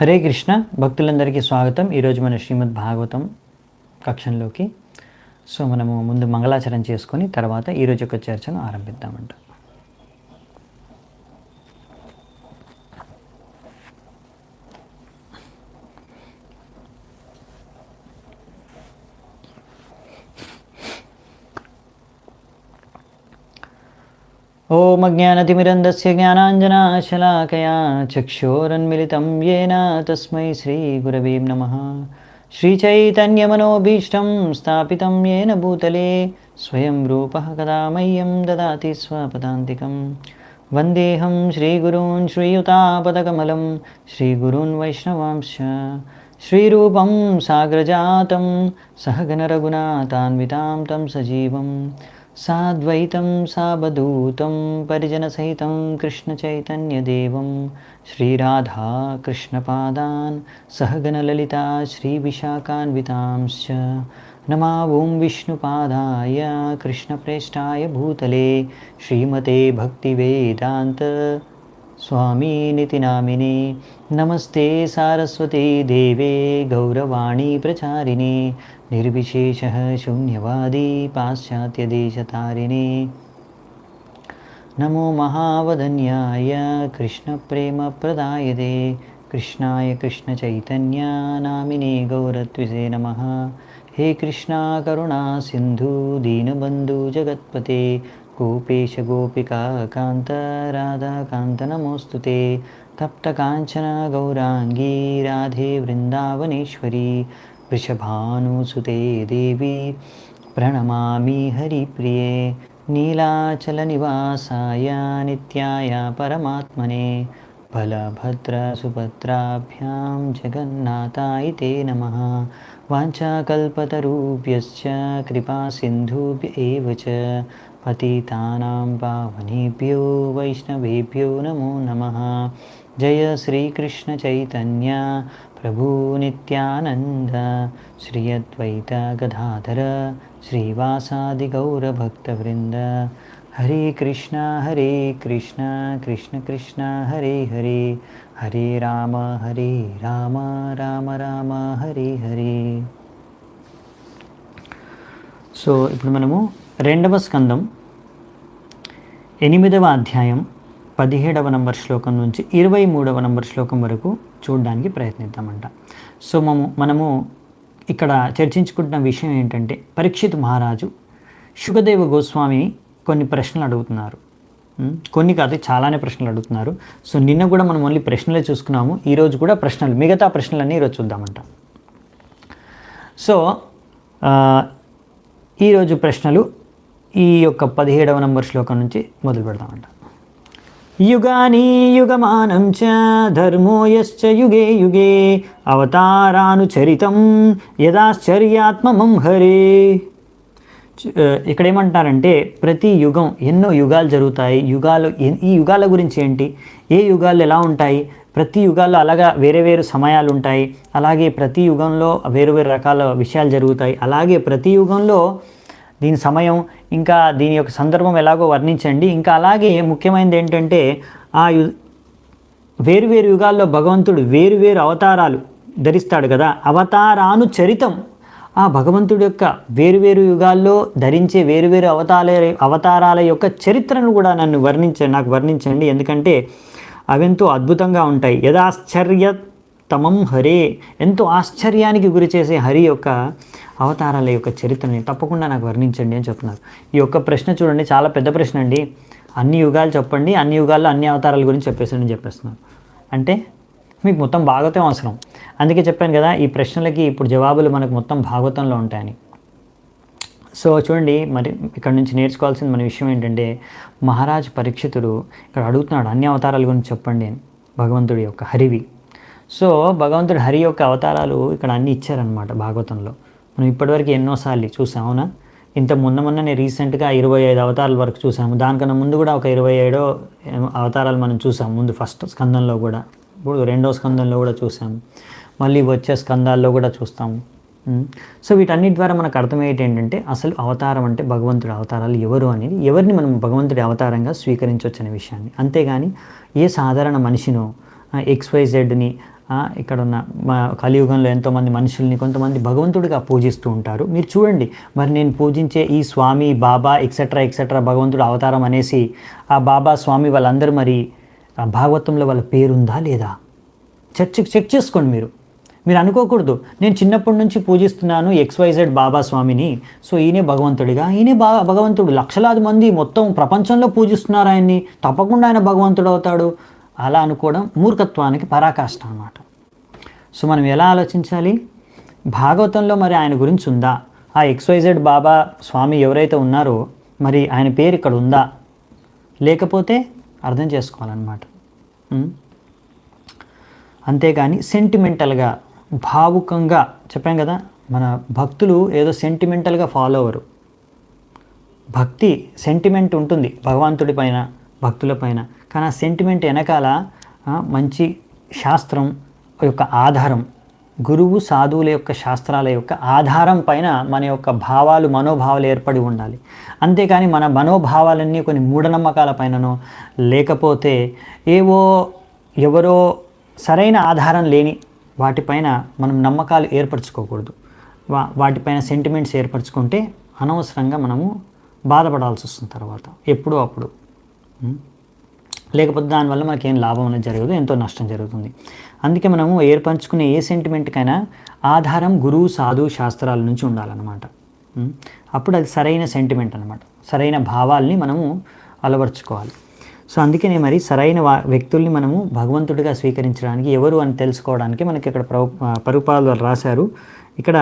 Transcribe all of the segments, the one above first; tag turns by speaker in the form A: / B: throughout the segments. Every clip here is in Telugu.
A: హరే కృష్ణ భక్తులందరికీ స్వాగతం. ఈరోజు మన శ్రీమద్ భాగవతం కక్షంలోకి. మనము ముందు మంగళాచరణ చేసుకొని తర్వాత ఈరోజు యొక్క చర్చను ఆరంభిద్దామంట. ఓం అజ్ఞానతిమిరంధస్య జ్ఞానాంజనాశలాకయా చక్షోరన్మిళితం యేన తస్మై శ్రీగురవే నమః. శ్రీచైతన్యమనోభీష్టం స్థాపితం యేన భూతలే స్వయం రూపः కదా మह्यं దదాతి స్వపదాంతికం. వందేహం శ్రీగురూన్ శ్రీయుతాపదకమలం శ్రీగురూన్ వైష్ణవాంశ్చ శ్రీరూపం సాగ్రజాతం సహగణ రఘునాథాన్వితాం తం సజీవం సాద్వైతం సావధూతం పరిజనసహితం కృష్ణచైతన్యదేవం శ్రీరాధా కృష్ణపాదాన్ సహగణలలితా శ్రీవిశాఖాన్వితాంశ్చ నమా ఓం విష్ణుపాదాయ కృష్ణప్రేష్టాయ భూతలే శ్రీమతే భక్తివేదాంత స్వామినితి నామినే. నమస్తే సారస్వతీ దేవే గౌరవాణి ప్రచారిణే నిర్విశేషः శూన్యవాदी పాశ్చాత్యదేశతారిణే. నమో మహావదన్యాయ కృష్ణప్రేమప్రదాయతే కృష్ణాయ కృష్ణచైతన్య నామినే గౌరత్విజే నమః. హే కృష్ణ కరుణా సింధు దీనబంధు జగత్పతే గోపేశ గోపికా కాంత రాధాకాంత నమోస్తుతే. తప్తకాంచన గౌరాంగీ రాధే వృందావనేశ్వరీ వృషభానుసుతే దేవి ప్రణమామి హరిప్రియే. నీలాచలనివాసాయ నిత్యాయ పరమాత్మనే బలభద్రసుభద్రాభ్యాం జగన్నాథాయ తే నమః. వాంఛాకల్పతరుభ్యశ్చ కృపాసింధుభ్య ఏవ చ పతితానాం పావనేభ్యో వైష్ణవేభ్యో నమో నమః. జయ శ్రీకృష్ణ చైతన్య ప్రభు నిత్యానంద శ్రీ అద్వైత గదాధర శ్రీవాసాది గౌరభక్తవృంద. హరే కృష్ణ కృష్ణ కృష్ణ హరే హరే హరే రామ రామ రామ హరే హరే. ఇప్పుడు మనము రెండవ స్కందం 8వ అధ్యాయం 17వ నంబర్ శ్లోకం నుంచి 23వ నంబర్ శ్లోకం వరకు చూడడానికి ప్రయత్నిద్దామంట. మనము ఇక్కడ చర్చించుకుంటున్న విషయం ఏంటంటే, పరీక్షిత్ మహారాజు శుకదేవ గోస్వామిని కొన్ని ప్రశ్నలు అడుగుతున్నారు. కొన్ని కాదు, చాలానే ప్రశ్నలు అడుగుతున్నారు. నిన్న కూడా మనం ఓన్లీ ప్రశ్నలే చూసుకున్నాము. ఈరోజు కూడా ప్రశ్నలు, మిగతా ప్రశ్నలన్నీ ఈరోజు చూద్దామంట. ఈరోజు ప్రశ్నలు ఈ యొక్క 17వ నంబర్ శ్లోకం నుంచి మొదలు పెడదామంట. యుగాని యుగమానం చ ధర్మో యశ్చ యుగే యుగే అవతారానుచరితం యదాశ్చర్యాత్మమం హరే. ఇక్కడ ఏమంటారంటే, ప్రతి యుగం, ఎన్నో యుగాలు జరుగుతాయి. ఈ యుగాల గురించి ఏంటి, ఏ యుగాలు ఎలా ఉంటాయి, ప్రతి యుగాల్లో అలాగా వేరే వేరు సమయాలు ఉంటాయి. అలాగే ప్రతి యుగంలో వేరు వేరు రకాల విషయాలు జరుగుతాయి. అలాగే ప్రతి యుగంలో దీని సమయం, ఇంకా దీని యొక్క సందర్భం ఎలాగో వర్ణించండి. ఇంకా అలాగే ముఖ్యమైనది ఏంటంటే, వేరువేరు యుగాల్లో భగవంతుడు వేరువేరు అవతారాలు ధరిస్తాడు కదా, అవతారానుచరితం. ఆ భగవంతుడి యొక్క వేరువేరు యుగాల్లో ధరించే వేరువేరు అవతారాల యొక్క చరిత్రను కూడా నాకు వర్ణించండి. ఎందుకంటే అవెంతో అద్భుతంగా ఉంటాయి. యదాశ్చర్యతమం హరే, ఎంతో ఆశ్చర్యానికి గురి చేసే హరి యొక్క అవతారాల యొక్క చరిత్రని తప్పకుండా నాకు వర్ణించండి అని చెప్తున్నారు. ఈ యొక్క ప్రశ్న చూడండి, చాలా పెద్ద ప్రశ్న అండి. అన్ని యుగాలు చెప్పండి, అన్ని యుగాల్లో అన్ని అవతారాల గురించి చెప్పేస్తున్నారు. అంటే మీకు మొత్తం భాగవతం అవసరం. అందుకే చెప్పాను కదా, ఈ ప్రశ్నలకి ఇప్పుడు జవాబులు మనకు మొత్తం భాగవతంలో ఉంటాయని. చూడండి, మరి ఇక్కడ నుంచి నేర్చుకోవాల్సింది మన విషయం ఏంటంటే, మహారాజు పరీక్షితుడు ఇక్కడ అడుగుతున్నాడు, అన్ని అవతారాల గురించి చెప్పండి అని, భగవంతుడి యొక్క హరివి. భగవంతుడి హరి యొక్క అవతారాలు ఇక్కడ అన్నీ ఇచ్చారనమాట భాగవతంలో. మనం ఇప్పటివరకు ఎన్నోసార్లు చూసాం, అవునా? మొన్ననే రీసెంట్గా 25 అవతారాల వరకు చూసాము. దానికన్నా ముందు కూడా ఒక 27 అవతారాలు మనం చూసాము. ముందు ఫస్ట్ స్కందంలో కూడా, ఇప్పుడు 2వ స్కందంలో కూడా చూసాము, మళ్ళీ వచ్చే స్కందాల్లో కూడా చూస్తాము. వీటన్నిటి ద్వారా మనకు అర్థమయ్యేది ఏంటంటే, అసలు అవతారం అంటే భగవంతుడి అవతారాలు ఎవరు అనేది, ఎవరిని మనం భగవంతుడి అవతారంగా స్వీకరించవచ్చు అనే విషయాన్ని. అంతేగాని ఏ సాధారణ మనిషినో XYZని ఇక్కడ ఉన్న కలియుగంలో ఎంతోమంది మనుషుల్ని కొంతమంది భగవంతుడిగా పూజిస్తూ ఉంటారు. మీరు చూడండి, మరి నేను పూజించే ఈ స్వామి, బాబా ఎక్సెట్రా ఎక్సెట్రా భగవంతుడు అవతారం అనేసి ఆ బాబా, స్వామి వాళ్ళందరూ మరి భాగవతంలో వాళ్ళ పేరుందా లేదా చెక్ చేసుకోండి. మీరు అనుకోకూడదు నేను చిన్నప్పటి నుంచి పూజిస్తున్నాను XYZ బాబా స్వామిని, సో ఈయనే భగవంతుడిగా, ఈయనే భగవంతుడు, లక్షలాది మంది మొత్తం ప్రపంచంలో పూజిస్తున్నారు ఆయన్ని, తప్పకుండా ఆయన భగవంతుడు అవుతాడు. అలా అనుకోవడం మూర్ఖత్వానికి పరాకాష్ట అన్నమాట. సో మనం ఎలా ఆలోచించాలి? భాగవతంలో మరి ఆయన గురించి ఉందా? ఆ XYZ బాబా స్వామి ఎవరైతే ఉన్నారో మరి ఆయన పేరు ఇక్కడ ఉందా? లేకపోతే అర్థం చేసుకోవాలన్నమాట. అంతేగాని సెంటిమెంటల్గా, భావుకంగా, చెప్పాం కదా మన భక్తులు ఏదో సెంటిమెంటల్గా ఫాలో అవ్వరు. భక్తి సెంటిమెంట్ ఉంటుంది భగవంతుడి పైన, భక్తుల పైన. కానీ ఆ సెంటిమెంట్ వెనకాల మంచి శాస్త్రం యొక్క ఆధారం, గురువు సాధువుల యొక్క శాస్త్రాల యొక్క ఆధారం పైన మన యొక్క భావాలు, మనోభావాలు ఏర్పడి ఉండాలి. అంతేకాని మన మనోభావాలన్నీ కొన్ని మూఢనమ్మకాల పైననో లేకపోతే ఎవరో సరైన ఆధారం లేని వాటిపైన మనం నమ్మకాలు ఏర్పరచుకోకూడదు. వాటిపైన సెంటిమెంట్స్ ఏర్పరచుకుంటే అనవసరంగా మనము బాధపడాల్సి వస్తుంది తర్వాత ఎప్పుడో అప్పుడు. లేకపోతే దానివల్ల మనకేం లాభం అనేది జరగదు, ఎంతో నష్టం జరుగుతుంది. అందుకే మనము ఏర్పరచుకునే ఏ సెంటిమెంట్కైనా ఆధారం గురువు, సాధు, శాస్త్రాల నుంచి ఉండాలన్నమాట. అప్పుడు అది సరైన సెంటిమెంట్ అనమాట, సరైన భావాల్ని మనము అలవర్చుకోవాలి. సో అందుకనే మరి సరైన వ్యక్తుల్ని మనము భగవంతుడిగా స్వీకరించడానికి ఎవరు అని తెలుసుకోవడానికి మనకి ఇక్కడ ప్రభుపాదులు రాశారు. ఇక్కడ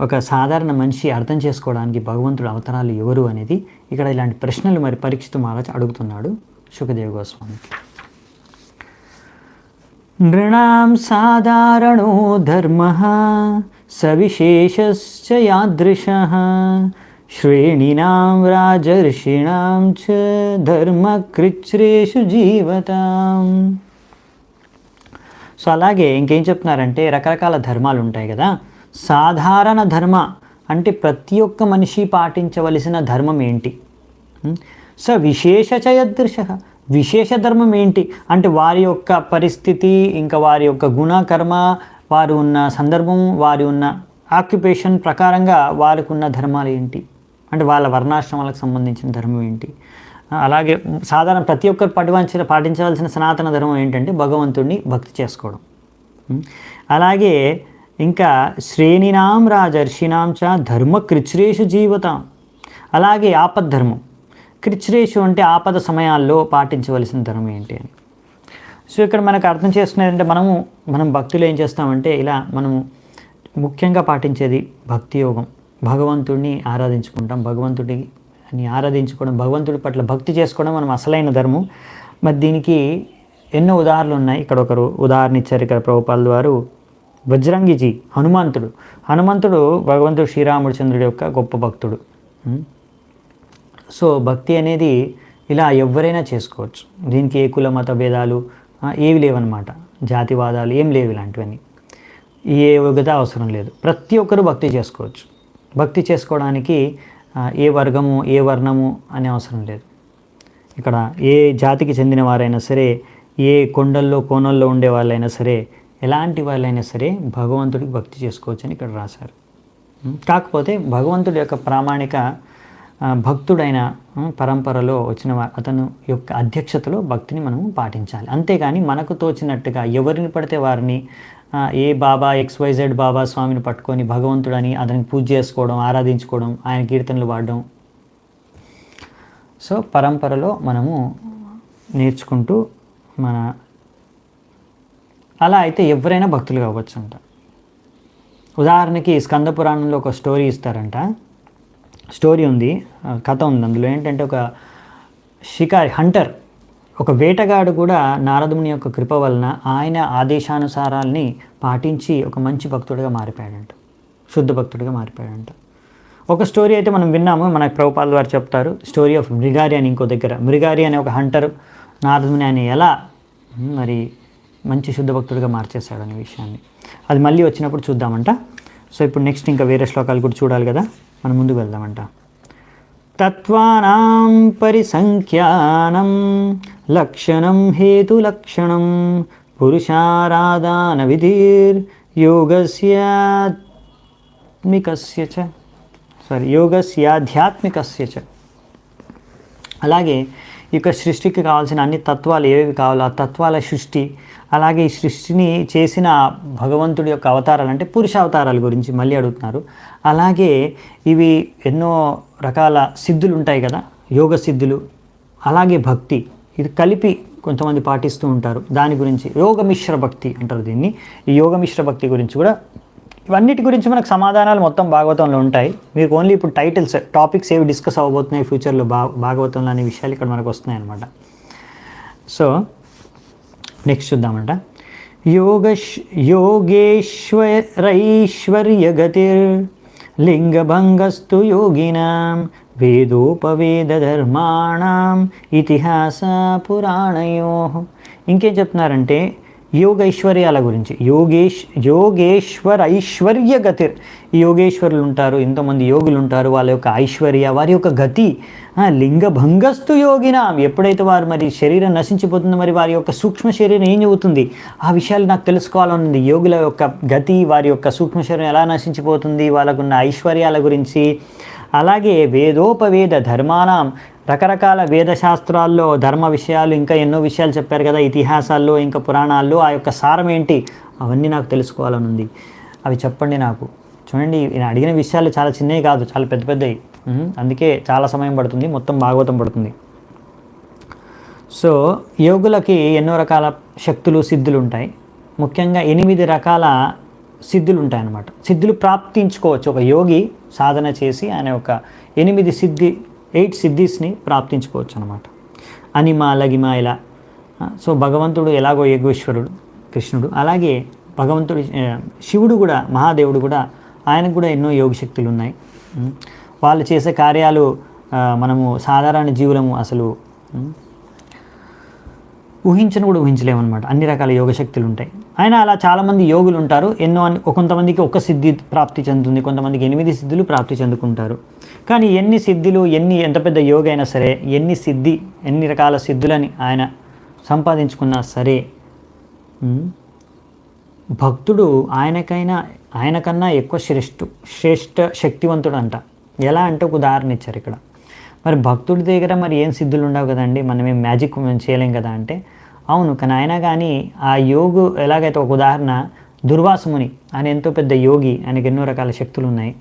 A: ఒక సాధారణ మనిషి అర్థం చేసుకోవడానికి భగవంతుడు అవతారాలు ఎవరు అనేది ఇక్కడ ఇలాంటి ప్రశ్నలు మరి పరీక్షితు మహారాజ్ అడుగుతున్నాడు శుకదేవ గోస్వామి. నృణాం సాధారణో ధర్మః సవిశేషశ్చ యాదృశః శ్రేణీనాం రాజర్షిణాం చ ధర్మకృచ్ఛ్రేషు జీవతాం. సో అలాగే ఇంకేం చెప్తున్నారంటే రకరకాల ధర్మాలు ఉంటాయి కదా. సాధారణ ధర్మ అంటే ప్రతి ఒక్క మనిషి పాటించవలసిన ధర్మం ఏంటి? స విశేష చ యదృశః, విశేష ధర్మం ఏంటి అంటే వారి యొక్క పరిస్థితి, ఇంకా వారి యొక్క గుణకర్మ, వారు ఉన్న సందర్భం, వారి ఉన్న ఆక్యుపేషన్ ప్రకారంగా వారికి ఉన్న ధర్మాలు ఏంటి అంటే వాళ్ళ వర్ణాశ్రమాలకు సంబంధించిన ధర్మం ఏంటి. అలాగే సాధారణ ప్రతి ఒక్కరు పాటించవలసిన సనాతన ధర్మం ఏంటంటే భగవంతుడిని భక్తి చేసుకోవడం. అలాగే ఇంకా శ్రేణీనాం రాజర్షినాం చ ధర్మ కృచ్ఛ్రేషు జీవతాం. అలాగే ఆపద్ధర్మం, కృచ్ఛ్రేషు అంటే ఆపద సమయాల్లో పాటించవలసిన ధర్మం ఏంటి అని. సో ఇక్కడ మనకు అర్థం చేసుకునేదంటే మనం భక్తులు ఏం చేస్తామంటే ఇలా మనము ముఖ్యంగా పాటించేది భక్తి యోగం, భగవంతుడిని ఆరాధించుకుంటాం, భగవంతుడిని ఆరాధించుకోవడం, భగవంతుడి పట్ల భక్తి చేసుకోవడం మనం అసలైన ధర్మం. మరి దీనికి ఎన్నో ఉదాహరణలు ఉన్నాయి. ఇక్కడ ఒకరు ఉదాహరణ ఇచ్చారు ఇక్కడ ప్రభుపాదుల వారు. వజ్రంగిజీ హనుమంతుడు భగవంతుడు శ్రీరామచంద్రుడి యొక్క గొప్ప భక్తుడు. సో భక్తి అనేది ఇలా ఎవరైనా చేసుకోవచ్చు. దీనికి ఏ కుల మత భేదాలు ఏవి లేవన్నమాట, జాతివాదాలు ఏం లేవు, ఇలాంటివన్నీ ఏ యోగ్యత అవసరం లేదు. ప్రతి ఒక్కరూ భక్తి చేసుకోవచ్చు. భక్తి చేసుకోవడానికి ఏ వర్గము ఏ వర్ణము అనే అవసరం లేదు. ఇక్కడ ఏ జాతికి చెందిన వారైనా సరే, ఏ కొండల్లో కోనల్లో ఉండే వాళ్ళైనా సరే, ఎలాంటి వాళ్ళైనా సరే భగవంతుడికి భక్తి చేసుకోవచ్చు అని ఇక్కడ రాశారు. కాకపోతే భగవంతుడి యొక్క ప్రామాణిక భక్తుడైన పరంపరలో వచ్చిన అతను యొక్క అధ్యక్షతలో భక్తిని మనము పాటించాలి. అంతేగాని మనకు తోచినట్టుగా ఎవరిని పడితే వారిని ఏ బాబా XYZ బాబా స్వామిని పట్టుకొని భగవంతుడని అతనికి పూజ చేసుకోవడం, ఆరాధించుకోవడం, ఆయన కీర్తనలు పాడడం. సో పరంపరలో మనము నేర్చుకుంటూ అలా అయితే ఎవరైనా భక్తులు కావచ్చు అంట. ఉదాహరణకి స్కంద పురాణంలో ఒక స్టోరీ ఇస్తారంట. స్టోరీ ఉంది, కథ ఉంది. అందులో ఏంటంటే ఒక షికారి హంటర్, ఒక వేటగాడు కూడా నారదుని యొక్క కృప వలన ఆయన ఆదేశానుసారాల్ని పాటించి ఒక మంచి భక్తుడిగా మారిపోయాడంట, శుద్ధ భక్తుడిగా మారిపోయాడంట. ఒక స్టోరీ అయితే మనం విన్నాము, మనకు ప్రభుపాదుల వారు చెప్తారు. స్టోరీ ఆఫ్ మృగారి అని ఇంకో దగ్గర. మృగారి అనే ఒక హంటర్ నారదుని ఆయన ఎలా మరి మంచి శుద్ధ భక్తుడిగా మార్చేశాడు అనే విషయాన్ని అది మళ్ళీ వచ్చినప్పుడు చూద్దామంట. సో ఇప్పుడు నెక్స్ట్ ఇంకా వేరే శ్లోకాలు కూడా చూడాలి కదా, మనం ముందుకు వెళ్దామంట. తత్వానాం పరిసంఖ్యానం లక్షణం హేతులక్షణం పురుషారాధన విధిర్ యోగస్యాధ్యాత్మికస్య చ. అలాగే ఈ యొక్క సృష్టికి కావాల్సిన అన్ని తత్వాలు ఏవేవి కావాలో ఆ తత్వాల సృష్టి, అలాగే ఈ సృష్టిని చేసిన భగవంతుడి యొక్క అవతారాలు అంటే పురుష అవతారాల గురించి మళ్ళీ అడుగుతున్నారు. అలాగే ఇవి ఎన్నో రకాల సిద్ధులు ఉంటాయి కదా, యోగ సిద్ధులు, అలాగే భక్తి, ఇది కలిపి కొంతమంది పాటిస్తూ ఉంటారు. దాని గురించి యోగ మిశ్ర భక్తి అంటారు దీన్ని. ఈ యోగ మిశ్ర భక్తి గురించి కూడా, ఇవన్నిటి గురించి మనకు సమాధానాలు మొత్తం భాగవతంలో ఉంటాయి. మీకు ఓన్లీ ఇప్పుడు టైటిల్స్, టాపిక్స్ ఏవి డిస్కస్ అవ్వబోతున్నాయి ఫ్యూచర్లో భాగవతంలో అనే విషయాలు ఇక్కడ మనకు వస్తున్నాయి అన్నమాట. So next చూద్దామంట. యోగేశ్వరైశ్వర్యగతిర్ లింగభంగస్తు యోగినాం వేదోపవేదధర్మాణం ఇతిహాస పురాణయోః. ఇంకేం చెప్తున్నారంటే యోగ ఐశ్వర్యాల గురించి. యోగేశ్వర గతిర్, ఈ యోగేశ్వరులు ఉంటారు, ఎంతోమంది యోగులు ఉంటారు, వాళ్ళ యొక్క ఐశ్వర్య, వారి యొక్క గతి. లింగభంగస్తు యోగినాం, ఎప్పుడైతే వారు మరి శరీరం నశించిపోతుందో మరి వారి యొక్క సూక్ష్మ శరీరం ఏం చెబుతుంది, ఆ విషయాలు నాకు తెలుసుకోవాలనుంది. యోగుల యొక్క గతి, వారి యొక్క సూక్ష్మ శరీరం ఎలా నశించిపోతుంది, వాళ్ళకున్న ఐశ్వర్యాల గురించి. అలాగే వేదోపవేద ధర్మానాం, రకరకాల వేదశాస్త్రాల్లో ధర్మ విషయాలు, ఇంకా ఎన్నో విషయాలు చెప్పారు కదా ఇతిహాసాల్లో, ఇంకా పురాణాల్లో, ఆ యొక్క సారం ఏంటి అవన్నీ నాకు తెలుసుకోవాలని ఉంది. అవి చెప్పండి నాకు. చూడండి, నేను అడిగిన విషయాలు చాలా చిన్నవి కాదు, చాలా పెద్ద పెద్దవి. అందుకే చాలా సమయం పడుతుంది, మొత్తం భాగవతం పడుతుంది. సో యోగులకి ఎన్నో రకాల శక్తులు, సిద్ధులు ఉంటాయి. ముఖ్యంగా 8 రకాల సిద్ధులు ఉంటాయన్నమాట. సిద్ధులు ప్రాప్తించుకోవచ్చు ఒక యోగి సాధన చేసి, ఆయన ఒక 8 సిద్ధీస్ని ప్రాప్తించుకోవచ్చు అనమాట. అనిమ, లగిమ ఇలా. సో భగవంతుడు ఎలాగో యోగేశ్వరుడు కృష్ణుడు, అలాగే భగవంతుడు శివుడు కూడా, మహాదేవుడు కూడా, ఆయనకు కూడా ఎన్నో యోగ శక్తులు ఉన్నాయి. వాళ్ళు చేసే కార్యాలు మనము సాధారణ జీవులము అసలు ఊహించలేమన్నమాట. అన్ని రకాల యోగ శక్తులు ఉంటాయి. అయినా అలా చాలామంది యోగులు ఉంటారు. కొంతమందికి ఒక సిద్ధి ప్రాప్తి చెందుతుంది, కొంతమందికి 8 సిద్ధులు ప్రాప్తి చెందుకుంటారు. కానీ ఎన్ని సిద్ధులు, ఎంత పెద్ద యోగ అయినా సరే, ఎన్ని రకాల సిద్ధులని ఆయన సంపాదించుకున్నా సరే, భక్తుడు ఆయనకన్నా ఎక్కువ శ్రేష్ఠ శక్తివంతుడు అంట. ఎలా అంటే ఒక ఉదాహరణ ఇచ్చారు ఇక్కడ. మరి భక్తుడి దగ్గర మరి ఏం సిద్ధులు ఉండవు కదండి, మనమేం మ్యాజిక్ చేయలేం కదా అంటే, అవును, కానీ అయినా కానీ ఆ యోగు ఎలాగైతే, ఒక ఉదాహరణ దుర్వాసముని, ఆయన ఎంతో పెద్ద యోగి, ఆయనకు ఎన్నో రకాల శక్తులు ఉన్నాయి.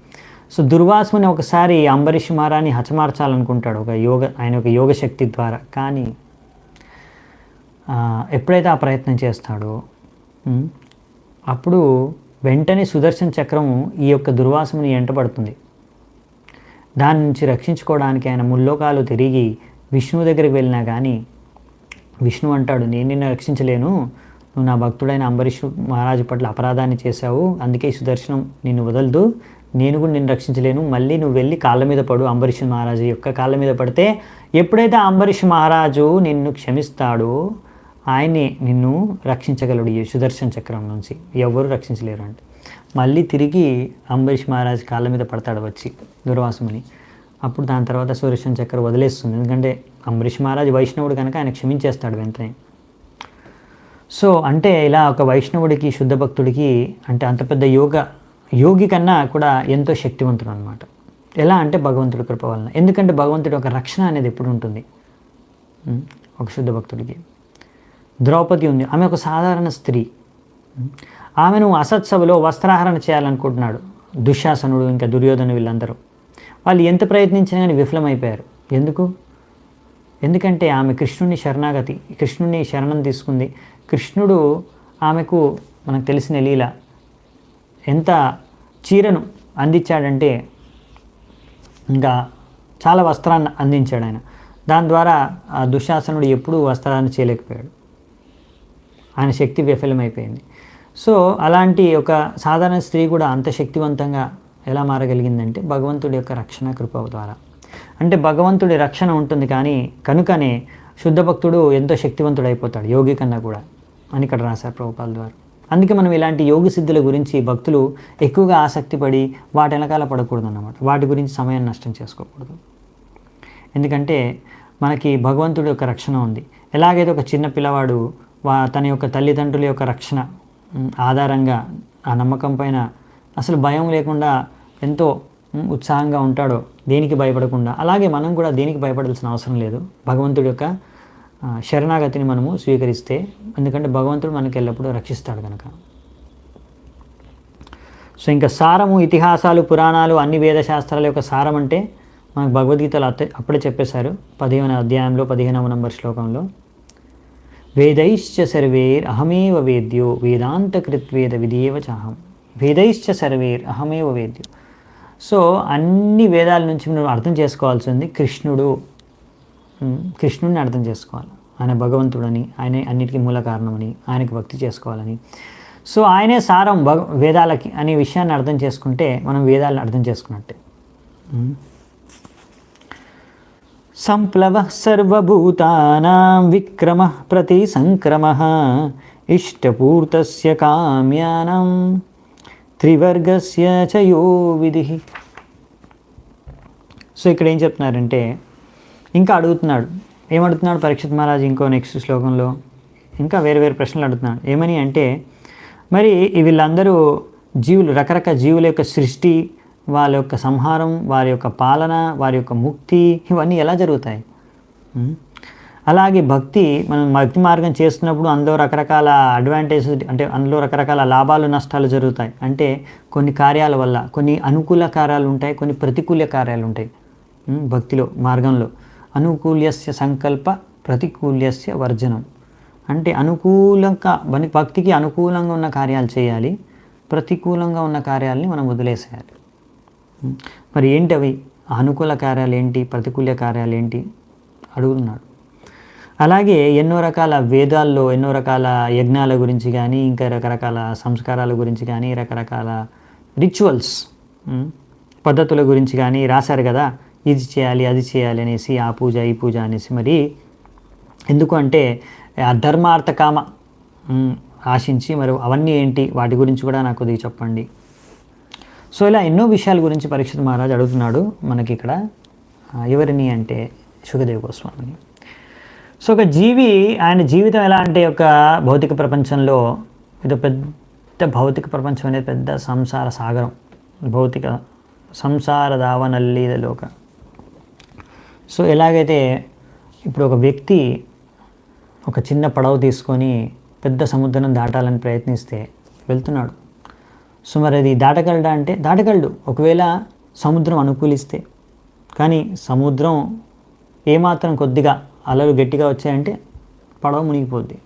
A: సో దుర్వాసముని ఒకసారి అంబరీష్ మహారాణి హతమార్చాలనుకుంటాడు ఆయన ఒక యోగ శక్తి ద్వారా. కానీ ఎప్పుడైతే ఆ ప్రయత్నం చేస్తాడో అప్పుడు వెంటనే సుదర్శన చక్రము ఈ యొక్క దుర్వాసముని ఎంటబడుతుంది. దాని నుంచి రక్షించుకోవడానికి ఆయన ముల్లోకాలు తిరిగి విష్ణువు దగ్గరికి వెళ్ళినా కానీ విష్ణు అంటాడు, నేను నిన్ను రక్షించలేను, నువ్వు నా భక్తుడైన అంబరీష్ మహారాజు పట్ల అపరాధాన్ని చేశావు, అందుకే సుదర్శనం నిన్ను వదలదు, నేను కూడా నిన్ను రక్షించలేను, మళ్ళీ నువ్వు వెళ్ళి కాళ్ళ మీద పడు, అంబరీష్ మహారాజు యొక్క కాళ్ళ మీద పడితే ఎప్పుడైతే అంబరీష్ మహారాజు నిన్ను క్షమిస్తాడో ఆయనే నిన్ను రక్షించగలడు ఈ సుదర్శన చక్రం నుంచి, ఎవరు రక్షించలేరు అంటే. మళ్ళీ తిరిగి అంబరీష్ మహారాజు కాళ్ళ మీద పడతాడు వచ్చి దుర్వాసముని. అప్పుడు దాని తర్వాత సుదర్శన చక్రం వదిలేస్తుంది, ఎందుకంటే అంబరీష్ మహారాజు వైష్ణవుడు కనుక ఆయన క్షమించేస్తాడు వెంటనే. సో అంటే ఇలా ఒక వైష్ణవుడికి, శుద్ధ భక్తుడికి, అంటే అంత పెద్ద యోగి కన్నా కూడా ఎంతో శక్తివంతుడు అనమాట. ఎలా అంటే భగవంతుడి కృప వలన. ఎందుకంటే భగవంతుడి ఒక రక్షణ అనేది ఎప్పుడు ఉంటుంది ఒక శుద్ధ భక్తుడికి. ద్రౌపది ఉంది, ఆమె ఒక సాధారణ స్త్రీ. ఆమెను అసత్సభలో వస్త్రాహరణ చేయాలనుకుంటున్నాడు దుశ్శాసనుడు, ఇంకా దుర్యోధను, వీళ్ళందరూ. వాళ్ళు ఎంత ప్రయత్నించినా కానీ విఫలమైపోయారు. ఎందుకంటే ఆమె కృష్ణుని శరణం తీసుకుంది. కృష్ణుడు ఆమెకు, మనకు తెలిసిన లీల, ఎంత చీరను అందించాడంటే ఇంకా చాలా వస్త్రాన్ని అందించాడు ఆయన. దాని ద్వారా ఆ దుశ్శాసనుడు ఎప్పుడూ వస్త్రాన్ని చేయలేకపోయాడు, ఆయన శక్తి విఫలమైపోయింది. సో అలాంటి ఒక సాధారణ స్త్రీ కూడా అంత శక్తివంతంగా ఎలా మారగలిగిందంటే భగవంతుడి యొక్క రక్షణ కృప ద్వారా. అంటే భగవంతుడి రక్షణ ఉంటుంది, కానీ కనుకనే శుద్ధ భక్తుడు ఎంతో శక్తివంతుడు అయిపోతాడు యోగి కన్నా కూడా అని ఇక్కడ రాశారు ప్రభుపాదుల ద్వారా. అందుకే మనం ఇలాంటి యోగి సిద్ధుల గురించి భక్తులు ఎక్కువగా ఆసక్తి పడి వాటి వెనకాల పడకూడదు అన్నమాట. వాటి గురించి సమయం నష్టం చేసుకోకూడదు. ఎందుకంటే మనకి భగవంతుడి యొక్క రక్షణ ఉంది. ఎలాగైతే ఒక చిన్న పిల్లవాడు తన యొక్క తల్లిదండ్రుల యొక్క రక్షణ ఆధారంగా ఆ నమ్మకం పైన అసలు భయం లేకుండా ఎంతో ఉత్సాహంగా ఉంటాడో, దేనికి భయపడకుండా, అలాగే మనం కూడా దేనికి భయపడాల్సిన అవసరం లేదు. భగవంతుడి యొక్క శరణాగతిని మనము స్వీకరిస్తే, ఎందుకంటే భగవంతుడు మనకి ఎల్లప్పుడూ రక్షిస్తాడు కనుక. సో ఇంకా సారము, ఇతిహాసాలు, పురాణాలు, అన్ని వేదశాస్త్రాల యొక్క సారం అంటే మనకు భగవద్గీతలో అప్పుడే చెప్పేశారు 15వ అధ్యాయంలో 15వ నంబర్ శ్లోకంలో, వేదైశ్చ సర్వేర్ అహమేవ వేద్యో వేదాంతకృత్వేద విధియేవ చాహం. వేదైశ్చ సర్వేర్ అహమేవ వేద్యో. సో అన్ని వేదాల నుంచి మనం అర్థం చేసుకోవాల్సింది కృష్ణుడిని అర్థం చేసుకోవాలి. ఆయన భగవంతుడని, ఆయన అన్నిటికీ మూల కారణమని, ఆయనకి భక్తి చేసుకోవాలని. సో ఆయనే సారం వేదాలకి అనే విషయాన్ని అర్థం చేసుకుంటే మనం వేదాలను అర్థం చేసుకున్నట్టే. సంప్లవ సర్వభూతానాం విక్రమ ప్రతి సంక్రమ ఇష్టపూర్తస్య కామ్యానాం త్రివర్గస్య చ యో విధి. సో ఇక్కడ ఏం చెప్తున్నారంటే, ఇంకా అడుగుతున్నాడు. ఏమడుగుతున్నాడు పరీక్షిత్ మహారాజ్ ఇంకో నెక్స్ట్ శ్లోకంలో ఇంకా వేరే వేరే ప్రశ్నలు అడుగుతున్నాడు. ఏమని అంటే, మరి వీళ్ళందరూ జీవులు, రకరకాల జీవుల యొక్క సృష్టి, వాళ్ళ యొక్క సంహారం, వారి యొక్క పాలన, వారి యొక్క ముక్తి, ఇవన్నీ ఎలా జరుగుతాయి? అలాగే భక్తి, మనం భక్తి మార్గం చేస్తున్నప్పుడు అందులో రకరకాల అడ్వాంటేజెస్, అంటే అందులో రకరకాల లాభాలు నష్టాలు జరుగుతాయి. అంటే కొన్ని కార్యాల వల్ల కొన్ని అనుకూల కార్యాలు ఉంటాయి, కొన్ని ప్రతికూల కార్యాలు ఉంటాయి. భక్తిలో మార్గంలో అనుకూల్యస్య సంకల్ప ప్రతికూల్యస్య వర్జనం. అంటే అనుకూలంగా భక్తికి అనుకూలంగా ఉన్న కార్యాలు చేయాలి, ప్రతికూలంగా ఉన్న కార్యాలని మనం వదిలేసేయాలి. మరి ఏంటి అవి? అనుకూల కార్యాలు ఏంటి, ప్రతికూల కార్యాలు ఏంటి అడుగుతున్నాడు. అలాగే ఎన్నో రకాల వేదాల్లో ఎన్నో రకాల యజ్ఞాల గురించి కానీ, ఇంకా రకరకాల సంస్కారాల గురించి కానీ, రకరకాల రిచువల్స్ పద్ధతుల గురించి కానీ రాశారు కదా. ఇది చేయాలి, అది చేయాలి అనేసి, ఆ పూజ ఈ పూజ అనేసి. మరి ఎందుకు అంటే ధర్మార్థ కామ ఆశించి, మరి అవన్నీ ఏంటి, వాటి గురించి కూడా నాకు కొద్దిగా చెప్పండి. సో ఇలా ఎన్నో విషయాల గురించి పరీక్షిత్ మహారాజ్ అడుగుతున్నాడు మనకి ఇక్కడ. ఎవరిని అంటే శుకదేవ్ గోస్వామిని. సో ఒక జీవి, ఆయన జీవితం ఎలా అంటే, ఒక భౌతిక ప్రపంచంలో, ఇది పెద్ద భౌతిక ప్రపంచం అనేది పెద్ద సంసార సాగరం, భౌతిక సంసార దావనల్లిలోక. సో ఎలాగైతే ఇప్పుడు ఒక వ్యక్తి ఒక చిన్న పడవ తీసుకొని పెద్ద సముద్రం దాటాలని ప్రయత్నిస్తే వెళ్తున్నాడు. సో మరి అది దాటగలడా అంటే దాటగలడు, ఒకవేళ సముద్రం అనుకూలిస్తే. కానీ సముద్రం ఏమాత్రం కొద్దిగా అలలు గట్టిగా వచ్చాయంటే పడవ మునిగిపోద్ది.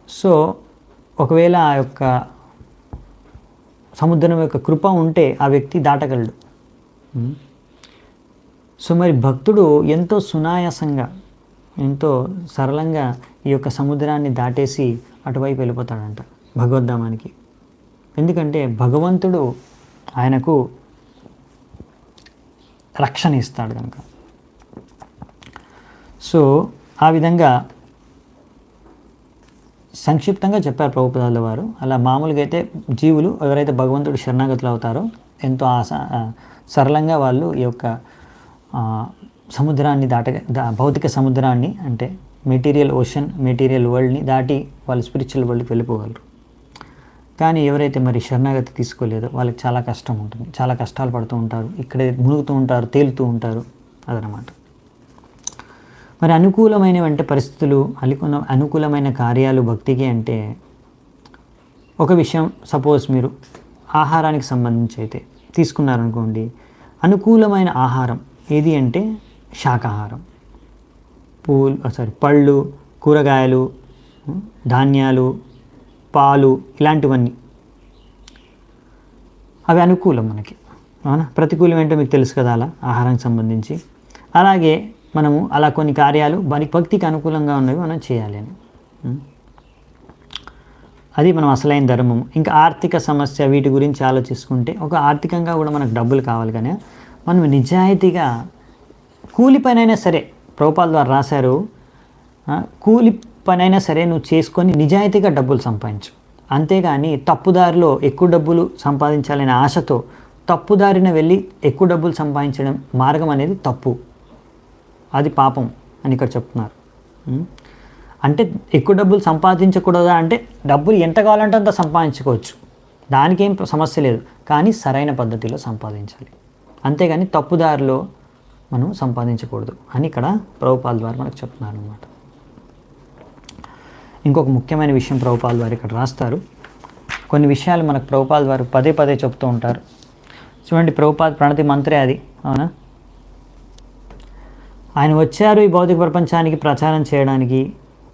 A: సో ఒకవేళ ఆ యొక్క సముద్రం యొక్క కృప ఉంటే ఆ వ్యక్తి దాటగలడు. సో మరి భక్తుడు ఎంతో సునాయాసంగా, ఎంతో సరళంగా ఈ యొక్క సముద్రాన్ని దాటేసి అటువైపు వెళ్ళిపోతాడంట భగవద్ధామానికి. ఎందుకంటే భగవంతుడు ఆయనకు రక్షణ ఇస్తాడు కనుక. సో ఆ విధంగా సంక్షిప్తంగా చెప్పారు ప్రభుపాదుల వారు. అలా మామూలుగా అయితే జీవులు ఎవరైతే భగవంతుడు శరణాగతులు అవుతారో ఎంతో సరళంగా వాళ్ళు ఈ యొక్క సముద్రాన్ని భౌతిక సముద్రాన్ని, అంటే మెటీరియల్ ఓషన్, మెటీరియల్ వరల్డ్ని దాటి వాళ్ళు స్పిరిచువల్ వరల్డ్కి వెళ్ళిపోగలరు. కానీ ఎవరైతే మరి శరణాగతి తీసుకోలేదో వాళ్ళకి చాలా కష్టం ఉంటుంది, చాలా కష్టాలు పడుతూ ఉంటారు, ఇక్కడే మునుగుతూ ఉంటారు, తేలుతూ ఉంటారు. అదనమాట. మరి అనుకూలమైనవి అంటే పరిస్థితులు, అనుకూలమైన కార్యాలు భక్తికి అంటే, ఒక విషయం సపోజ్ మీరు ఆహారానికి సంబంధించి అయితే తీసుకున్నారనుకోండి, అనుకూలమైన ఆహారం ఏది అంటే శాకాహారం, పళ్ళు, కూరగాయలు, ధాన్యాలు, పాలు, ఇలాంటివన్నీ అవి అనుకూలం మనకి. అవునా? ప్రతికూలం ఏంటో మీకు తెలుసు కదా అలా ఆహారానికి సంబంధించి. అలాగే మనము అలా కొన్ని కార్యాలు భక్తికి అనుకూలంగా ఉన్నవి మనం చేయాలి అని, అది మనం అసలైన ధర్మం. ఇంకా ఆర్థిక సమస్య, వీటి గురించి ఆలోచించుకుంటే ఒక ఆర్థికంగా కూడా మనకు డబ్బులు కావాలి. కానీ మనం నిజాయితీగా కూలి పనైనా సరే, ప్రభుపాదుల వారు రాశారు, కూలి పనైనా సరే నువ్వు చేసుకొని నిజాయితీగా డబ్బులు సంపాదించు. అంతేగాని తప్పుదారిలో ఎక్కువ డబ్బులు సంపాదించాలనే ఆశతో తప్పుదారిన వెళ్ళి ఎక్కువ డబ్బులు సంపాదించడం మార్గం అనేది తప్పు, అది పాపం అని ఇక్కడ చెప్తున్నారు. అంటే ఎక్కువ డబ్బులు సంపాదించకూడదా అంటే డబ్బులు ఎంత కావాలంటే అంత సంపాదించుకోవచ్చు, దానికేం సమస్య లేదు, కానీ సరైన పద్ధతిలో సంపాదించాలి, అంతేగాని తప్పుదారిలో మనం సంపాదించకూడదు అని ఇక్కడ ప్రభుపాల్ ద్వారా మనకు చెప్తున్నారు అన్నమాట. ఇంకొక ముఖ్యమైన విషయం ప్రభుపాల్ వారు ఇక్కడ రాస్తారు. కొన్ని విషయాలు మనకు ప్రభుపాల్ వారు పదే పదే చెప్తూ ఉంటారు. చూడండి, ప్రభుపాద్ ప్రణతి మంత్రే అది, అవునా? ఆయన వచ్చారు ఈ భౌతిక ప్రపంచానికి ప్రచారం చేయడానికి,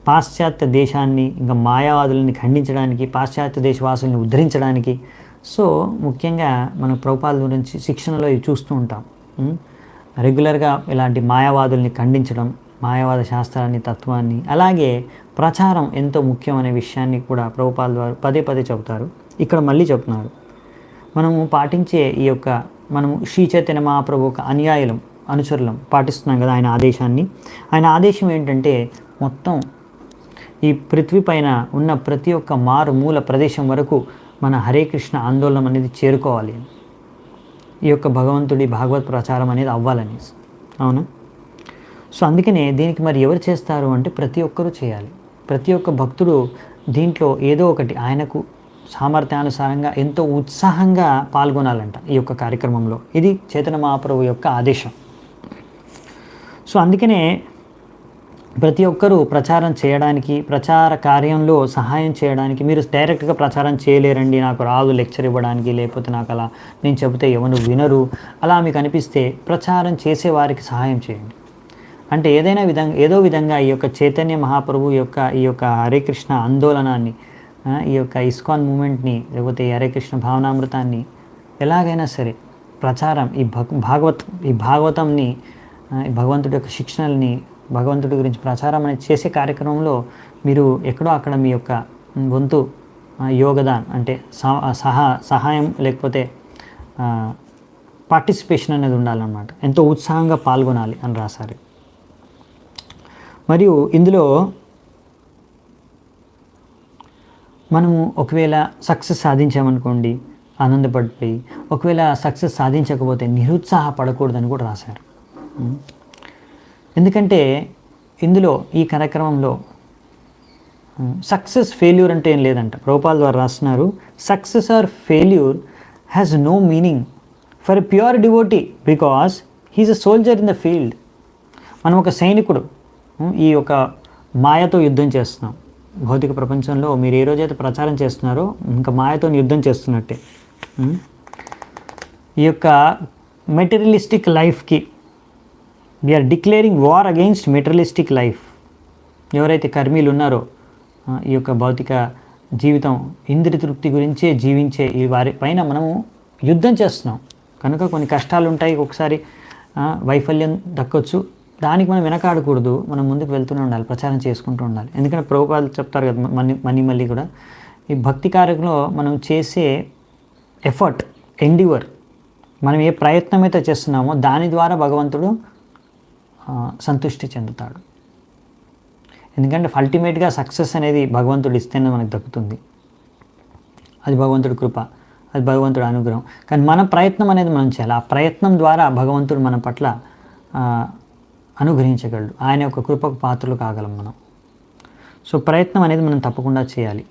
A: పాశ్చాత్య దేశాన్ని ఇంకా మాయావాదులని ఖండించడానికి, పాశ్చాత్య దేశవాసుల్ని ఉద్ధరించడానికి. సో ముఖ్యంగా మనం ప్రభుపాల్ గురించి శిక్షణలో ఇవి చూస్తూ ఉంటాం. రెగ్యులర్గా ఇలాంటి మాయావాదుల్ని ఖండించడం, మాయావాద శాస్త్రాన్ని, తత్వాన్ని, అలాగే ప్రచారం ఎంతో ముఖ్యం అనే విషయాన్ని కూడా ప్రభుపాల్ వారు పదే పదే చెబుతారు. ఇక్కడ మళ్ళీ చెప్తున్నారు, మనము పాటించే ఈ యొక్క మనము శ్రీ చైతన్య మహాప్రభు ఒక అనుచరులం పాటిస్తున్నాం కదా ఆయన ఆదేశాన్ని. ఆయన ఆదేశం ఏంటంటే మొత్తం ఈ పృథ్వీ పైన ఉన్న ప్రతి ఒక్క మారుమూల ప్రదేశం వరకు మన హరే కృష్ణ ఆందోళన అనేది చేరుకోవాలి, ఈ యొక్క భగవంతుడి భాగవత్ ప్రచారం అనేది అవ్వాలని. అవునా? సో అందుకనే దీనికి మరి ఎవరు చేస్తారు అంటే ప్రతి ఒక్కరూ చేయాలి. ప్రతి ఒక్క భక్తుడు దీంట్లో ఏదో ఒకటి ఆయనకు సామర్థ్యానుసారంగా ఎంతో ఉత్సాహంగా పాల్గొనాలంట ఈ యొక్క కార్యక్రమంలో. ఇది చైతన్య మహాప్రభు యొక్క ఆదేశం. సో అందుకనే ప్రతి ఒక్కరూ ప్రచారం చేయడానికి, ప్రచార కార్యంలో సహాయం చేయడానికి, మీరు డైరెక్ట్గా ప్రచారం చేయలేరండి, నాకు రాదు లెక్చర్ ఇవ్వడానికి, లేకపోతే నాకు అలా నేను చెబితే ఎవరు వినరు, అలా మీకు అనిపిస్తే ప్రచారం చేసే వారికి సహాయం చేయండి. అంటే ఏదో విధంగా ఈ యొక్క చైతన్య మహాప్రభు యొక్క ఈ యొక్క హరే కృష్ణ ఆందోళనాన్ని, ఈ యొక్క ఇస్కాన్ మూమెంట్ని, లేకపోతే ఈ హరే కృష్ణ భావనామృతాన్ని ఎలాగైనా సరే ప్రచారం, ఈ భాగవతంని, భగవంతుడి యొక్క శిక్షణల్ని, భగవంతుడి గురించి ప్రచారం అనేది చేసే కార్యక్రమంలో మీరు ఎక్కడో అక్కడ మీ యొక్క వంతు యోగదాన్ అంటే సహాయం లేకపోతే పార్టిసిపేషన్ అనేది ఉండాలన్నమాట. ఎంతో ఉత్సాహంగా పాల్గొనాలి అని రాశారు. మరియు ఇందులో మనము ఒకవేళ సక్సెస్ సాధించామనుకోండి ఆనందపడిపోయి, ఒకవేళ సక్సెస్ సాధించకపోతే నిరుత్సాహపడకూడదని కూడా రాశారు. ఎందుకంటే ఇందులో ఈ కార్యక్రమంలో సక్సెస్ ఫెయిల్యూర్ అంటే ఏం లేదంట. ప్రభుపాల్ ద్వారా రాస్తున్నారు, success or failure has no meaning for a pure devotee because he is a soldier in the field. మనం ఒక సైనికుడు, ఈ యొక్క మాయతో యుద్ధం చేస్తున్నాం. భౌతిక ప్రపంచంలో మీరు ఏ రోజైతే ప్రచారం చేస్తున్నారో ఇంకా మాయతో యుద్ధం చేస్తున్నట్టే. ఈ యొక్క మెటీరియలిస్టిక్ లైఫ్కి we are declaring war against materialistic life. ఎవరైతే కర్మీలు ఉన్నారో ఈ యొక్క భౌతిక జీవితం ఇంద్రియ తృప్తి గురించే జీవించే ఈ వారి పైన మనము యుద్ధం చేస్తున్నాం. కనుక కొన్ని కష్టాలు ఉంటాయి, ఒకసారి వైఫల్యం దక్కొచ్చు, దానికి మనం వెనకాడకూడదు, మనం ముందుకు వెళ్తూనే ఉండాలి, ప్రచారం చేసుకుంటూ ఉండాలి. ఎందుకంటే ప్రభుపాదులు చెప్తారు కదా మళ్ళీ కూడా ఈ భక్తి కార్యంలో మనం చేసే ఎఫర్ట్, ఎండివర్, మనం ఏ ప్రయత్నం అయితే చేస్తున్నామో దాని ద్వారా భగవంతుడు సంతృష్టి చెందుతాడు. ఎందుకంటే అల్టిమేట్గా సక్సెస్ అనేది భగవంతుడు ఇస్తేనే మనకు దక్కుతుంది. అది భగవంతుడి కృప, అది భగవంతుడి అనుగ్రహం. కానీ మన ప్రయత్నం అనేది మనం చేయాలి. ఆ ప్రయత్నం ద్వారా భగవంతుడు మన పట్ల అనుగ్రహించగలడు, ఆయన యొక్క కృపకు పాత్రలు కాగలం మనం. సో ప్రయత్నం అనేది మనం తప్పకుండా చేయాలి.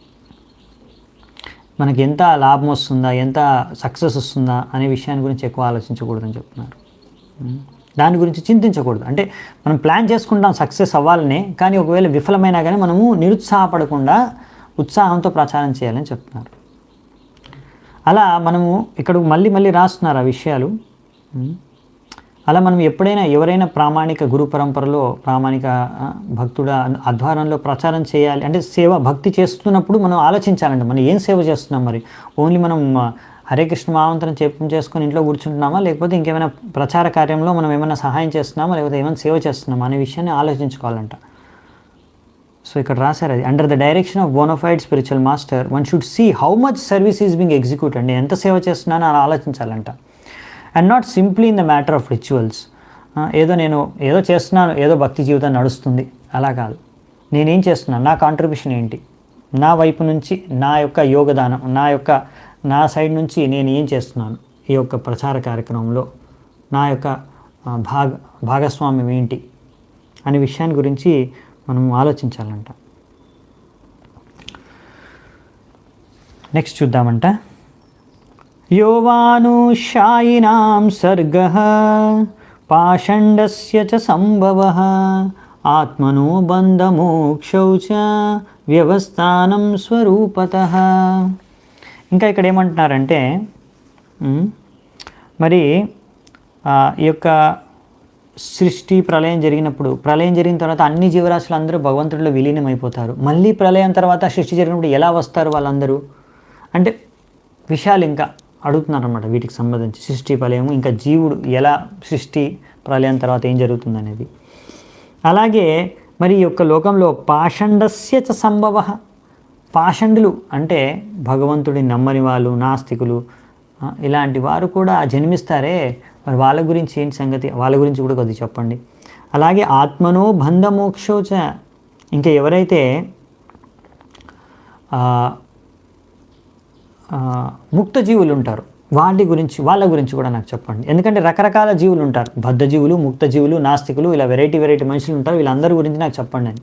A: మనకి ఎంత లాభం వస్తుందా, ఎంత సక్సెస్ వస్తుందా అనే విషయాన్ని గురించి ఎక్కువ ఆలోచించకూడదని చెప్తున్నారు. దాని గురించి చింతించకూడదు. అంటే మనం ప్లాన్ చేసుకుంటాం సక్సెస్ అవ్వాలనే, కానీ ఒకవేళ విఫలమైనా కానీ మనము నిరుత్సాహపడకుండా ఉత్సాహంతో ప్రచారం చేయాలని చెప్తున్నారు. అలా మనము ఇక్కడ మళ్ళీ రాస్తున్నారు ఆ విషయాలు. అలా మనం ఎవరైనా ప్రామాణిక గురు పరంపరలో ప్రామాణిక భక్తుడ ఆధ్వర్యంలో ప్రచారం చేయాలి అంటే భక్తి చేస్తున్నప్పుడు మనం ఆలోచించాలంటే మనం ఏం సేవ చేస్తున్నాం. మరి ఓన్లీ మనం హరే కృష్ణ మహామంత్రం చేసుకొని ఇంట్లో కూర్చుంటున్నామా, లేకపోతే ఇంకేమైనా ప్రచార కార్యంలో మనం ఏమైనా సహాయం చేస్తున్నామా, లేకపోతే ఏమైనా సేవ చేస్తున్నామా అనే విషయాన్ని ఆలోచించుకోవాలంట. సో ఇక్కడ రాశారు అది, under the direction of bona fide spiritual master one should see how much service is being executed. నేను ఎంత సేవ చేస్తున్నానో అలా ఆలోచించాలంట. And not simply in the matter of rituals. నేను ఏదో చేస్తున్నాను, ఏదో భక్తి జీవితం నడుస్తుంది అలా కాదు. నేనేం చేస్తున్నాను, నా కాంట్రిబ్యూషన్ ఏంటి, నా వైపు నుంచి నా యొక్క యోగదానం, నా సైడ్ నుంచి నేను ఏం చేస్తున్నాను ఈ యొక్క ప్రచార కార్యక్రమంలో, నా యొక్క భాగస్వామ్యం ఏంటి అనే విషయాన్ని గురించి మనం ఆలోచించాలంట. నెక్స్ట్ చూద్దామంట. యోవానుషాయినాం సర్గః పాషండస్య చ సంభవః ఆత్మనో బంధమోక్షౌ చ వ్యవస్థానం స్వరూపతః. ఇంకా ఇక్కడ ఏమంటున్నారంటే మరి ఈ యొక్క సృష్టి ప్రళయం జరిగినప్పుడు, ప్రళయం జరిగిన తర్వాత అన్ని జీవరాశులు అందరూ భగవంతుడిలో విలీనమైపోతారు. మళ్ళీ ప్రళయం తర్వాత సృష్టి జరిగినప్పుడు ఎలా వస్తారు వాళ్ళందరూ అంటే విషయాలు ఇంకా అడుగుతున్నారు అన్నమాట. వీటికి సంబంధించి సృష్టి ప్రళయం, ఇంకా జీవుడు ఎలా సృష్టి ప్రళయం తర్వాత ఏం జరుగుతుంది అనేది. అలాగే మరి ఈ యొక్క లోకంలో పాషండస్య చ సంభవ, పాషండులు అంటే భగవంతుడిని నమ్మని వాళ్ళు, నాస్తికులు, ఇలాంటి వారు కూడా జన్మిస్తారే, మరి వాళ్ళ గురించి ఏంటి సంగతి, వాళ్ళ గురించి కూడా కొద్దిగా చెప్పండి. అలాగే ఆత్మనో బంధమోక్షోచ, ఇంకా ఎవరైతే ముక్త జీవులు ఉంటారు వాళ్ళ గురించి కూడా నాకు చెప్పండి. ఎందుకంటే రకరకాల జీవులు ఉంటారు, బద్ధ జీవులు, ముక్త జీవులు, నాస్తికులు, ఇలా వెరైటీ మనుషులు ఉంటారు. వీళ్ళందరి గురించి నాకు చెప్పండి అని.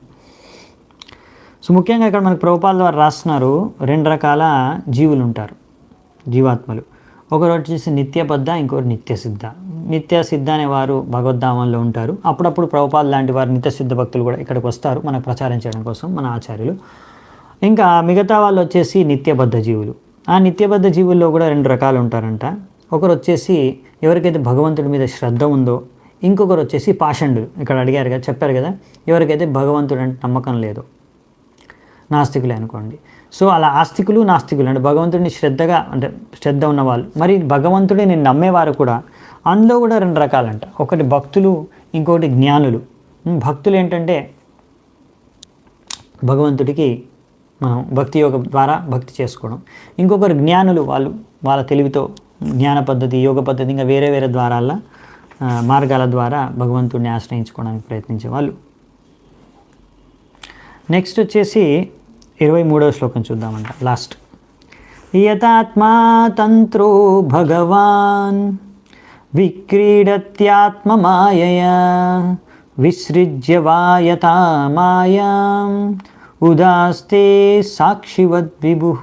A: సో ముఖ్యంగా ఇక్కడ మనకు ప్రభుపాల ద్వారా రాస్తున్నారు, 2 రకాల జీవులు ఉంటారు, జీవాత్మలు. ఒకరు వచ్చేసి నిత్యబద్ధ, ఇంకొకరు నిత్యసిద్ధ. నిత్యసిద్ధ అనేవారు భగవద్ధామంలో ఉంటారు. అప్పుడప్పుడు ప్రభుపాద లాంటి వారు నిత్యసిద్ధ భక్తులు కూడా ఇక్కడికి వస్తారు మనకు ప్రచారం చేయడం కోసం, మన ఆచార్యులు. ఇంకా మిగతా వాళ్ళు వచ్చేసి నిత్యబద్ధ జీవులు. ఆ నిత్యబద్ధ జీవుల్లో కూడా 2 రకాలు ఉంటారంట. ఒకరు వచ్చేసి ఎవరికైతే భగవంతుడి మీద శ్రద్ధ ఉందో, ఇంకొకరు వచ్చేసి పాషండులు. ఇక్కడ అడిగారు కదా, చెప్పారు కదా, ఎవరికైతే భగవంతుడు అంటే నమ్మకం లేదో, నాస్తికులే అనుకోండి. సో అలా ఆస్తికులు, నాస్తికులు అంటే భగవంతుడిని శ్రద్ధ ఉన్నవాళ్ళు, మరి భగవంతుడిని నేను నమ్మేవారు కూడా. అందులో కూడా 2 రకాలంట. ఒకటి భక్తులు, ఇంకొకటి జ్ఞానులు. భక్తులు ఏంటంటే భగవంతుడికి మనం భక్తి యోగ ద్వారా భక్తి చేసుకోవడం. ఇంకొకరు జ్ఞానులు, వాళ్ళ తెలివితో జ్ఞాన పద్ధతి, యోగ పద్ధతి, ఇంకా వేరే మార్గాల ద్వారా భగవంతుడిని ఆశ్రయించుకోవడానికి ప్రయత్నించే వాళ్ళు. నెక్స్ట్ వచ్చేసి 23వ శ్లోకం చూద్దామంట, లాస్ట్. యతాత్మా తంత్రో భగవాన్ విక్రీడత్యాత్మమాయయా విసృజ్య వాయతా మాయాం ఉదాస్తే సాక్షివద్ విభుః.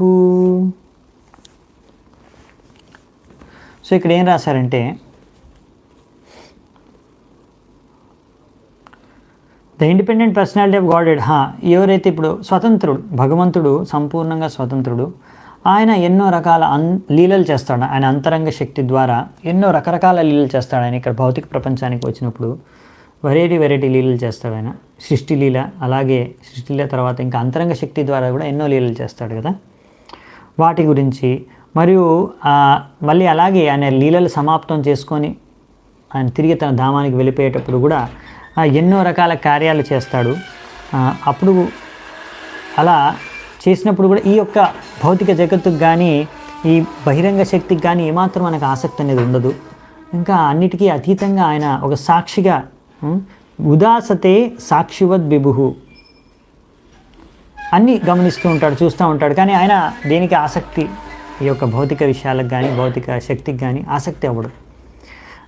A: సో ఇక్కడ ఏం రాశారంటే, ద ఇండిపెండెంట్ పర్సనాలిటీ ఆఫ్ గాడెడ్. ఎవరైతే ఇప్పుడు స్వతంత్రుడు, భగవంతుడు సంపూర్ణంగా స్వతంత్రుడు, ఆయన ఎన్నో రకాల లీలలు చేస్తాడు. ఆయన అంతరంగ శక్తి ద్వారా ఎన్నో రకరకాల లీలలు చేస్తాడు. ఆయన ఇక్కడ భౌతిక ప్రపంచానికి వచ్చినప్పుడు వెరైటీ లీలలు చేస్తాడు ఆయన. సృష్టి లీల, అలాగే సృష్టి లీల తర్వాత ఇంకా అంతరంగ శక్తి ద్వారా కూడా ఎన్నో లీలలు చేస్తాడు కదా, వాటి గురించి. మరియు మళ్ళీ అలాగే ఆయన లీలలు సమాప్తం చేసుకొని ఆయన తిరిగి తన ధామానికి వెళ్ళిపోయేటప్పుడు కూడా ఎన్నో రకాల కార్యాలు చేస్తాడు. అప్పుడు అలా చేసినప్పుడు కూడా ఈ యొక్క భౌతిక జగత్తుకు కానీ ఈ బహిరంగ శక్తికి కానీ ఏమాత్రం మనకు ఆసక్తి అనేది ఉండదు. ఇంకా అన్నిటికీ అతీతంగా ఆయన ఒక సాక్షిగా, ఉదాసతే సాక్షివద్ విభుః, అన్నీ గమనిస్తూ ఉంటాడు, చూస్తూ ఉంటాడు. కానీ ఆయన దేనికి ఆసక్తి, ఈ యొక్క భౌతిక విషయాలకు కానీ భౌతిక శక్తికి కానీ ఆసక్తి అవ్వడు.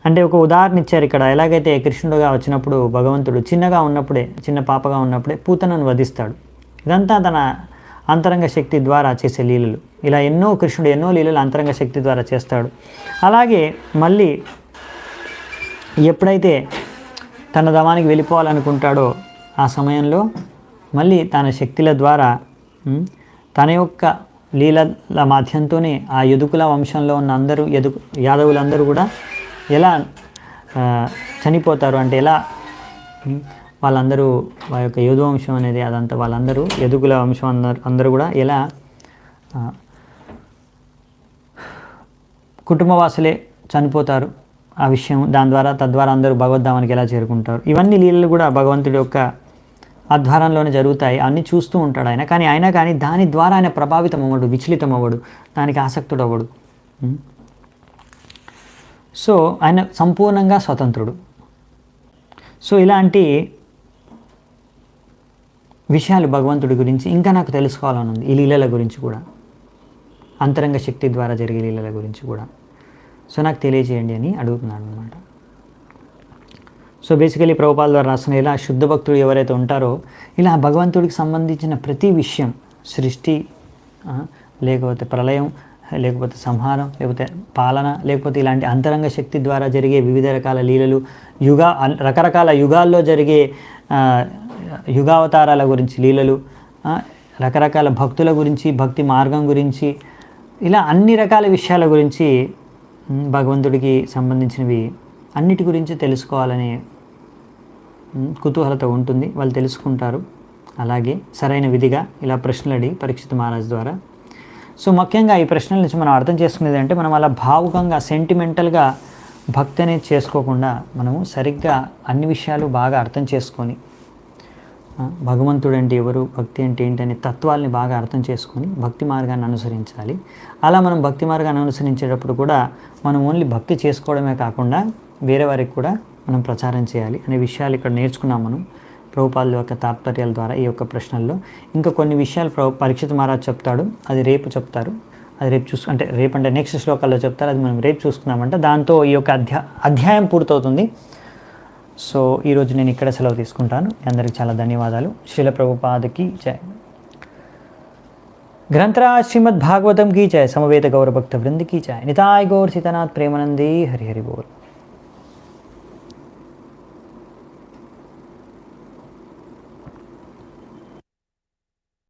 A: అంటే ఒక ఉదాహరణ ఇచ్చారు ఇక్కడ. ఎలాగైతే కృష్ణుడుగా వచ్చినప్పుడు భగవంతుడు చిన్న పాపగా ఉన్నప్పుడే పూతనను వధిస్తాడు. ఇదంతా తన అంతరంగ శక్తి ద్వారా చేసే లీలలు. ఇలా కృష్ణుడు ఎన్నో లీలలు అంతరంగ శక్తి ద్వారా చేస్తాడు. అలాగే మళ్ళీ ఎప్పుడైతే తన ధామానికి వెళ్ళిపోవాలనుకుంటాడో ఆ సమయంలో మళ్ళీ తన శక్తుల ద్వారా తన యొక్క లీలల మాధ్యంతోనే ఆ యదుకుల వంశంలో ఉన్న యాదవులందరూ కూడా ఎలా చనిపోతారు అంటే ఎలా వాళ్ళందరూ ఆ యొక్క యదువంశం అనేది అదంతా వాళ్ళందరూ యదుకుల వంశం అందరూ కూడా ఎలా కుటుంబవాసులే చనిపోతారు ఆ విషయం, తద్వారా అందరూ భగవద్ధామానికి ఎలా చేరుకుంటారు, ఇవన్నీ లీలలు కూడా భగవంతుడి యొక్క ఆధ్వర్యంలోనే జరుగుతాయి. అన్నీ చూస్తూ ఉంటాడు ఆయన. కానీ దాని ద్వారా ఆయన ప్రభావితం అవ్వడు, విచలితం అవ్వడు, దానికి ఆసక్తుడు అవ్వడు. సో ఆయన సంపూర్ణంగా స్వతంత్రుడు. సో ఇలాంటి విషయాలు భగవంతుడి గురించి ఇంకా నాకు తెలుసుకోవాలని ఉంది. ఈ లీలల గురించి కూడా, అంతరంగ శక్తి ద్వారా జరిగే లీలల గురించి కూడా సో నాకు తెలియజేయండి అని అడుగుతున్నాను అనమాట. సో బేసికలీ ప్రభుపాల ద్వారా రాసిన ఇలా శుద్ధ భక్తులు ఎవరైతే ఉంటారో ఇలా భగవంతుడికి సంబంధించిన ప్రతి విషయం, సృష్టి లేకపోతే ప్రళయం, లేకపోతే సంహారం, లేకపోతే పాలన, లేకపోతే ఇలాంటి అంతరంగ శక్తి ద్వారా జరిగే వివిధ రకాల లీలలు, రకరకాల యుగాల్లో జరిగే యుగావతారాల గురించి లీలలు, రకరకాల భక్తుల గురించి, భక్తి మార్గం గురించి, ఇలా అన్ని రకాల విషయాల గురించి భగవంతుడికి సంబంధించినవి అన్నిటి గురించి తెలుసుకోవాలనే కుతూహలత ఉంటుంది. వాళ్ళు తెలుసుకుంటారు. అలాగే సరైన విధిగా ఇలా ప్రశ్నలు అడిగి పరీక్షిత్ మహారాజ్ ద్వారా. సో ముఖ్యంగా ఈ ప్రశ్నల నుంచి మనం అర్థం చేసుకునేది అంటే, మనం అలా భావుకంగా సెంటిమెంటల్గా భక్తి అనేది చేసుకోకుండా మనము సరిగ్గా అన్ని విషయాలు బాగా అర్థం చేసుకొని, భగవంతుడు అంటే ఎవరు, భక్తి అంటే ఏంటనే తత్వాల్ని బాగా అర్థం చేసుకొని భక్తి మార్గాన్ని అనుసరించాలి. అలా మనం భక్తి మార్గాన్ని అనుసరించేటప్పుడు కూడా మనం ఓన్లీ భక్తి చేసుకోవడమే కాకుండా వేరే వారికి కూడా మనం ప్రచారం చేయాలి అనే విషయాలు ఇక్కడ నేర్చుకున్నాం మనం ప్రభుపాదుల యొక్క తాత్పర్యాల ద్వారా. ఈ యొక్క ప్రశ్నల్లో ఇంకా కొన్ని విషయాలు పరీక్షిత్ మహారాజ్ చెప్తాడు, అది రేపు చెప్తారు. అది రేపు అంటే రేపు అంటే నెక్స్ట్ శ్లోకాల్లో చెప్తారు, అది మనం రేపు చూసుకున్నామంటే దాంతో ఈ యొక్క అధ్యాయం పూర్తవుతుంది. సో ఈరోజు నేను ఇక్కడ సెలవు తీసుకుంటాను. అందరికీ చాలా ధన్యవాదాలు. శ్రీల ప్రభుపాదకి జై. గ్రంథరాజ్ శ్రీమద్ భాగవతం की जय, समवेत गौर भक्त वृंद की जय, निताय गौर सीतानाथ प्रेमानंदी, हरि हरि बोल.